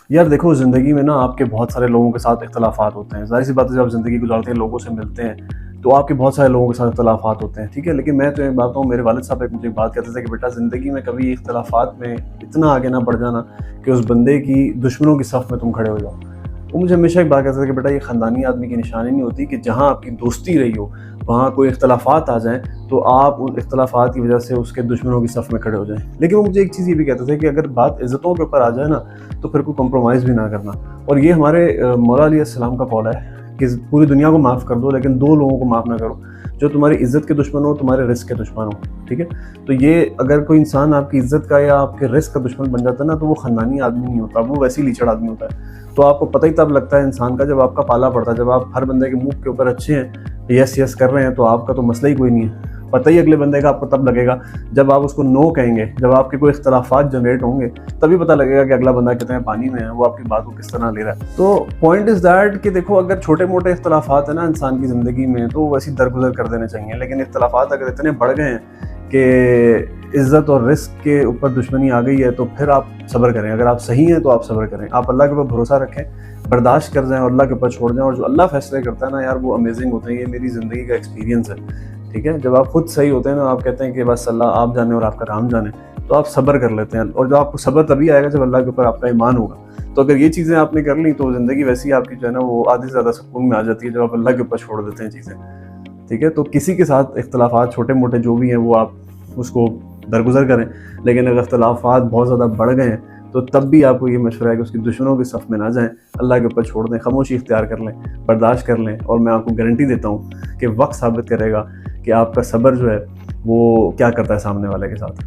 یار دیکھو زندگی میں نا آپ کے بہت سارے لوگوں کے ساتھ اختلافات ہوتے ہیں، ظاہر سی بات ہے جب آپ زندگی گزارتے ہیں لوگوں سے ملتے ہیں تو آپ کے بہت سارے لوگوں کے ساتھ اختلافات ہوتے ہیں، ٹھیک ہے، لیکن میں تو ایک بات ہوں، میرے والد صاحب ایک مجھے ایک بات کہتے تھے کہ بیٹا زندگی میں کبھی اختلافات میں اتنا آگے نہ بڑھ جانا کہ اس بندے کی دشمنوں کی صف میں تم کھڑے ہو جاؤ۔ وہ مجھے ہمیشہ ایک بات کہتے تھے کہ بیٹا یہ خاندانی آدمی کی نشانی نہیں ہوتی کہ جہاں آپ کی دوستی رہی ہو وہاں کوئی اختلافات آ جائیں تو آپ ان اختلافات کی وجہ سے اس کے دشمنوں کی صف میں کھڑے ہو جائیں۔ لیکن وہ مجھے ایک چیز یہ بھی کہتے تھے کہ اگر بات عزتوں کے اوپر آ جائے نا تو پھر کوئی کمپرومائز بھی نہ کرنا، اور یہ ہمارے مولا علیہ السلام کا قول ہے کہ پوری دنیا کو معاف کر دو لیکن دو لوگوں کو معاف نہ کرو جو تمہاری عزت کے دشمن ہو، تمہارے رزق کے دشمن ہو، ٹھیک ہے۔ تو یہ اگر کوئی انسان آپ کی عزت کا یا آپ کے رزق کا دشمن بن جاتا ہے نا تو وہ خاندانی آدمی نہیں ہوتا، وہ ویسے ہی لیچڑ آدمی ہوتا ہے۔ تو آپ کو پتہ ہی تب لگتا ہے انسان کا جب آپ کا پالا پڑتا ہے، جب آپ ہر بندے کے منہ کے اوپر اچھے ہیں، یس یس کر رہے ہیں، تو آپ کا تو مسئلہ ہی کوئی نہیں ہے۔ پتہ ہی اگلے بندے کا آپ کو تب لگے گا جب آپ اس کو نو کہیں گے، جب آپ کے کوئی اختلافات جنریٹ ہوں گے، تبھی پتہ لگے گا کہ اگلا بندہ کتنے پانی میں ہے، وہ آپ کی بات کو کس طرح لے رہا ہے۔ تو پوائنٹ از دیٹ کہ دیکھو اگر چھوٹے موٹے اختلافات ہیں نا انسان کی زندگی میں تو ویسی درگزر کر دینے چاہیے، لیکن اختلافات اگر اتنے بڑھ گئے ہیں کہ عزت اور رزق کے اوپر دشمنی آ گئی ہے تو پھر آپ صبر کریں۔ اگر آپ صحیح ہیں تو آپ صبر کریں، آپ اللہ کے اوپر بھروسہ رکھیں، برداشت کر جائیں اور اللہ کے اوپر چھوڑ جائیں، اور جو اللہ فیصلے کرتا ہے نا یار وہ امیزنگ ہوتے ہیں۔ یہ میری زندگی کا ایکسپیرینس ہے، ٹھیک ہے۔ جب آپ خود صحیح ہوتے ہیں نا، آپ کہتے ہیں کہ بس اللہ آپ جانے اور آپ کا کام جانے، تو آپ صبر کر لیتے ہیں، اور جو آپ کو صبر تبھی آئے گا جب اللہ کے اوپر آپ کا ایمان ہوگا۔ تو اگر یہ چیزیں آپ نے کر لیں تو زندگی ویسی آپ کی جو ہے نا وہ آدھی سے زیادہ سکون میں آ جاتی ہے جب آپ اللہ کے اوپر چھوڑ دیتے ہیں چیزیں، ٹھیک ہے۔ تو کسی کے ساتھ اختلافات چھوٹے موٹے جو بھی ہیں وہ آپ اس کو درگزر کریں، لیکن اگر اختلافات بہت زیادہ بڑھ گئے ہیں تو تب بھی آپ کو یہ مشورہ ہے کہ اس کی دشمنوں کی صف میں نہ جائیں، اللہ کے اوپر چھوڑ دیں، خاموشی اختیار کر لیں، برداشت کر لیں، اور میں آپ کو گارنٹی دیتا ہوں کہ وقت ثابت کرے گا کہ آپ کا صبر جو ہے وہ کیا کرتا ہے سامنے والے کے ساتھ۔